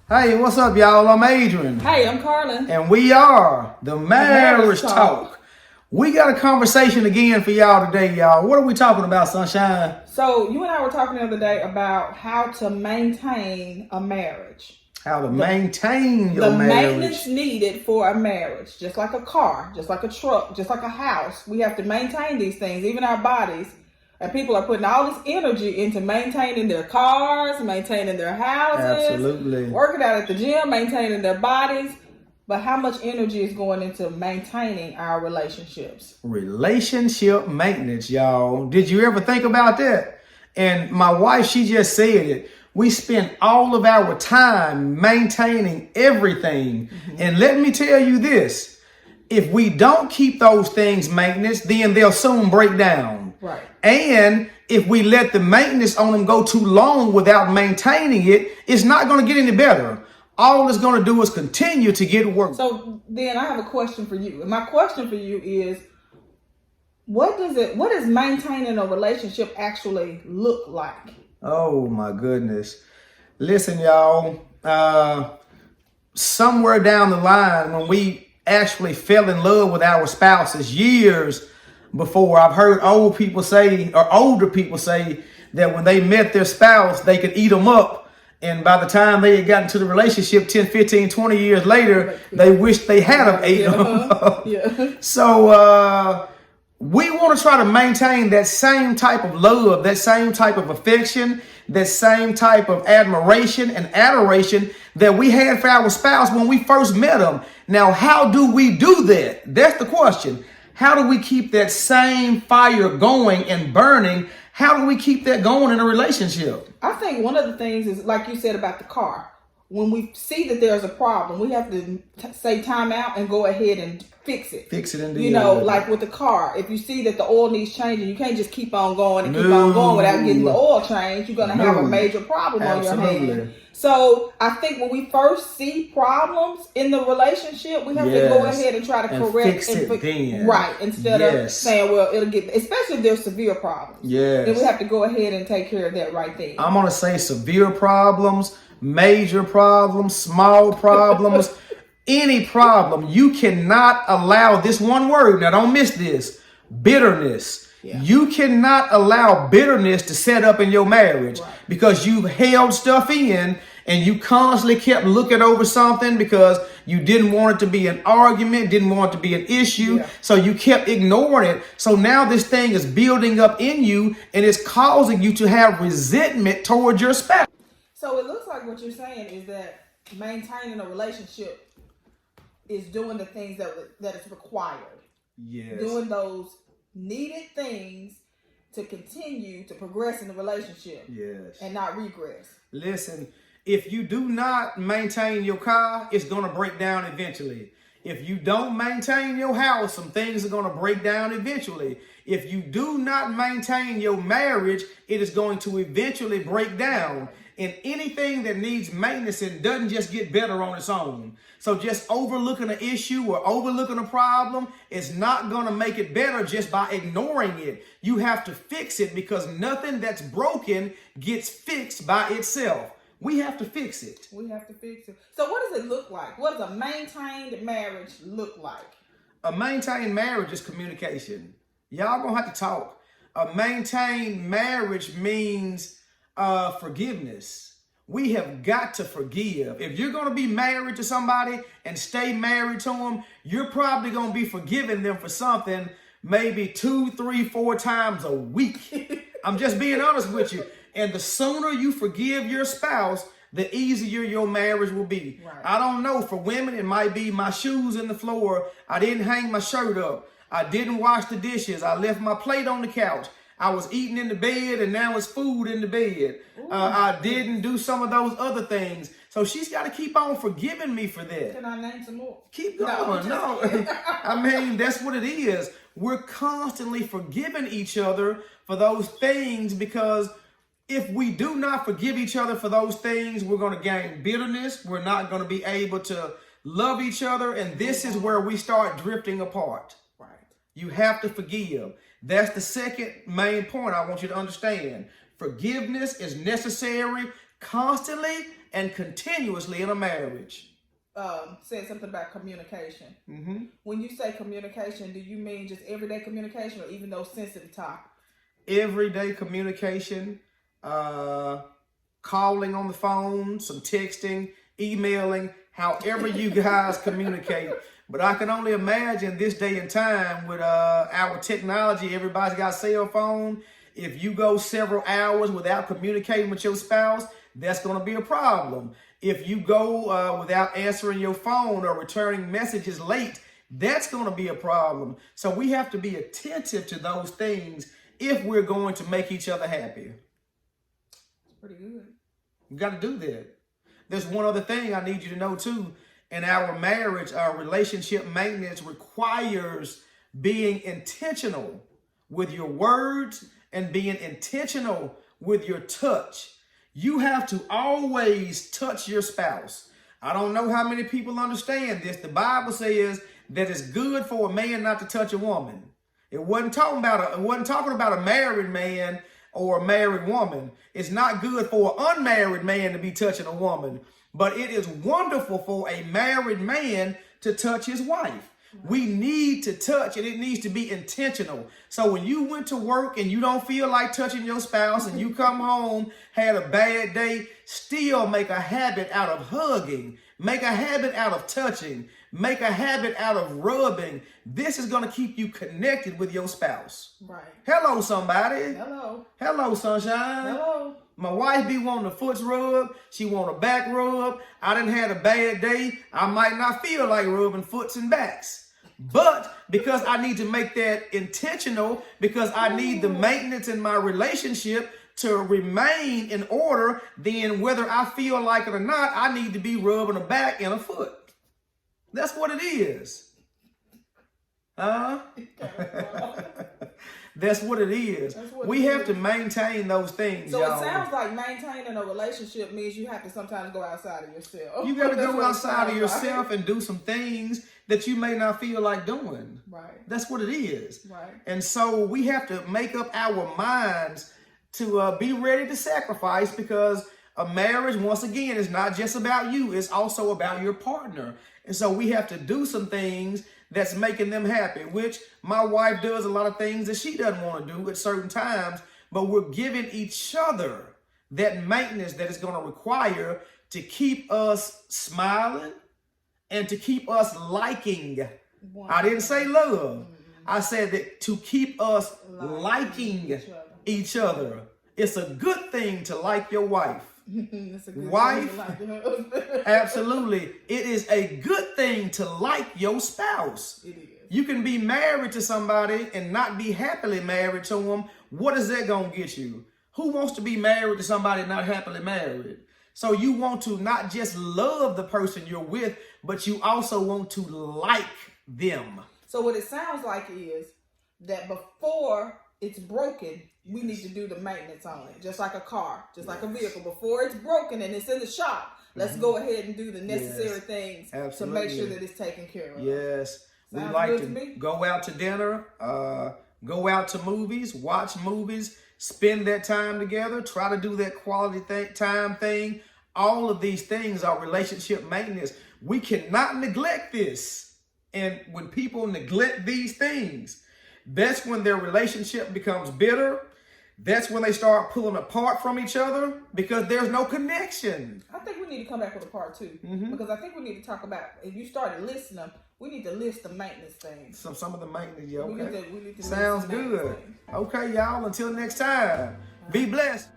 Hey, what's up, y'all? I'm Adrian. Hey, I'm Carlin. And we are the Marriage Talk. We got a conversation again for y'all today, y'all. What are we talking about, Sunshine? So, you and I were talking the other day about how to maintain a marriage. How to maintain your marriage. The maintenance needed for a marriage. Just like a car, just like a truck, just like a house. We have to maintain these things, even our bodies. And people are putting all this energy into maintaining their cars, maintaining their houses. Absolutely. Working out at the gym, maintaining their bodies. But how much energy is going into maintaining our relationships? Relationship maintenance, y'all. Did you ever think about that? And my wife, she just said it. We spend all of our time maintaining everything. Mm-hmm. And let me tell you this. If we don't keep those things maintenance, then they'll soon break down. Right. And if we let the maintenance on them go too long without maintaining it, it's not going to get any better. All it's going to do is continue to get worse. So then I have a question for you. And my question for you is, what does maintaining a relationship actually look like? Oh my goodness. Listen, y'all, somewhere down the line when we actually fell in love with our spouses years before, I've heard older people say that when they met their spouse, they could eat them up. And by the time they had gotten to the relationship 10, 15, 20 years later, they wished they had them ate them up. Yeah. So we want to try to maintain that same type of love, that same type of affection, that same type of admiration and adoration that we had for our spouse when we first met them. Now, how do we do that? That's the question. How do we keep that same fire going and burning? How do we keep that going in a relationship? I think one of the things is, like you said about the car. When we see that there's a problem, we have to say time out and go ahead and fix it. Fix it indeed. You know, like with the car, if you see that the oil needs changing, you can't just keep on going and keep on going without getting the oil changed. You're going to have a major problem on your hand. So I think when we first see problems in the relationship, we have to go ahead and try to correct fix it then. Right, instead of saying, well, it'll get, especially if there's severe problems. Yes. Then we have to go ahead and take care of that right there. I'm going to say severe problems, major problems, small problems, any problem. You cannot allow this one word. Now, don't miss this. Bitterness. Yeah. You cannot allow bitterness to set up in your marriage because you held stuff in and you constantly kept looking over something because you didn't want it to be an argument, didn't want it to be an issue. Yeah. So you kept ignoring it. So now this thing is building up in you and it's causing you to have resentment towards your spouse. So it looks like what you're saying is that maintaining a relationship is doing the things that is required. Yes. Doing those needed things to continue to progress in the relationship. Yes. And not regress. Listen, if you do not maintain your car, it's going to break down eventually. If you don't maintain your house, some things are going to break down eventually. If you do not maintain your marriage, it is going to eventually break down. And anything that needs maintenance, it doesn't just get better on its own. So just overlooking an issue or overlooking a problem is not going to make it better just by ignoring it. You have to fix it because nothing that's broken gets fixed by itself. We have to fix it. We have to fix it. So what does it look like? What does a maintained marriage look like? A maintained marriage is communication. Y'all gonna have to talk. A maintained marriage means forgiveness. We have got to forgive. If you're going to be married to somebody and stay married to them, you're probably going to be forgiving them for something maybe 2, 3, 4 times a week. I'm just being honest with you. And the sooner you forgive your spouse, the easier your marriage will be. Right. I don't know. For women, it might be my shoes in the floor. I didn't hang my shirt up. I didn't wash the dishes. I left my plate on the couch. I was eating in the bed and now it's food in the bed. I didn't do some of those other things. So she's got to keep on forgiving me for that. Can I name some more? Keep going. No. I mean, that's what it is. We're constantly forgiving each other for those things because if we do not forgive each other for those things, we're going to gain bitterness. We're not going to be able to love each other. And this is where we start drifting apart. Right. You have to forgive. That's the second main point I want you to understand. Forgiveness is necessary constantly and continuously in a marriage. Said something about communication. When you say communication, do you mean just everyday communication or even those sensitive topics? Everyday communication, calling on the phone, some texting, emailing, however you guys communicate. But I can only imagine this day and time with our technology, everybody's got a cell phone. If you go several hours without communicating with your spouse, that's going to be a problem. If you go without answering your phone or returning messages late, that's going to be a problem. So we have to be attentive to those things if we're going to make each other happy. It's pretty good. You got to do that. There's one other thing I need you to know too. In our marriage, our relationship maintenance requires being intentional with your words and being intentional with your touch. You have to always touch your spouse. I don't know how many people understand this. The Bible says that it's good for a man not to touch a woman. It wasn't talking about a married man or a married woman. It's not good for an unmarried man to be touching a woman, but it is wonderful for a married man to touch his wife. We need to touch, and it needs to be intentional. So when you went to work and you don't feel like touching your spouse and you come home, had a bad day, still make a habit out of hugging, make a habit out of touching, make a habit out of rubbing. This is going to keep you connected with your spouse. Right. Hello, somebody. Hello. Hello, sunshine. Hello. My wife be wanting a foot rub. She want a back rub. I done had a bad day. I might not feel like rubbing foots and backs. But because I need to make that intentional, because I need the maintenance in my relationship to remain in order, then whether I feel like it or not, I need to be rubbing a back and a foot. That's what it is. Huh? That's what it is. We have to maintain those things, So y'all. it sounds like maintaining a relationship means you have to sometimes go outside of yourself. You got to go outside of yourself and do some things that you may not feel like doing. Right. That's what it is. Right. And so we have to make up our minds to be ready to sacrifice, because a marriage, once again, is not just about you. It's also about your partner. And so we have to do some things that's making them happy, which my wife does a lot of things that she doesn't want to do at certain times, but we're giving each other that maintenance that is going to require to keep us smiling and to keep us liking. I didn't say love. I said that to keep us liking each other. It's a good thing to like your wife. It's a good Wife, thing to like your husband. Absolutely. It is a good thing to like your spouse. It is. You can be married to somebody and not be happily married to them. What is that going to get you? Who wants to be married to somebody not happily married? So you want to not just love the person you're with, but you also want to like them. So what it sounds like is that before it's broken, we need to do the maintenance on it, just like a car, just like a vehicle. Before it's broken and it's in the shop, let's go ahead and do the necessary things to make sure that it's taken care of. Yes. We Sounds like good to to me. go out to dinner, go out to movies, watch movies, spend that time together, try to do that quality time thing. All of these things are relationship maintenance. We cannot neglect this. And when people neglect these things, that's when their relationship becomes bitter. That's when they start pulling apart from each other, because there's no connection. I think we need to come back with a part 2, because I think we need to talk about, if you started listing them, we need to list the maintenance things. Some of the maintenance, yeah, okay. We need to Sounds list the maintenance good. things. Okay, y'all, until next time, be blessed.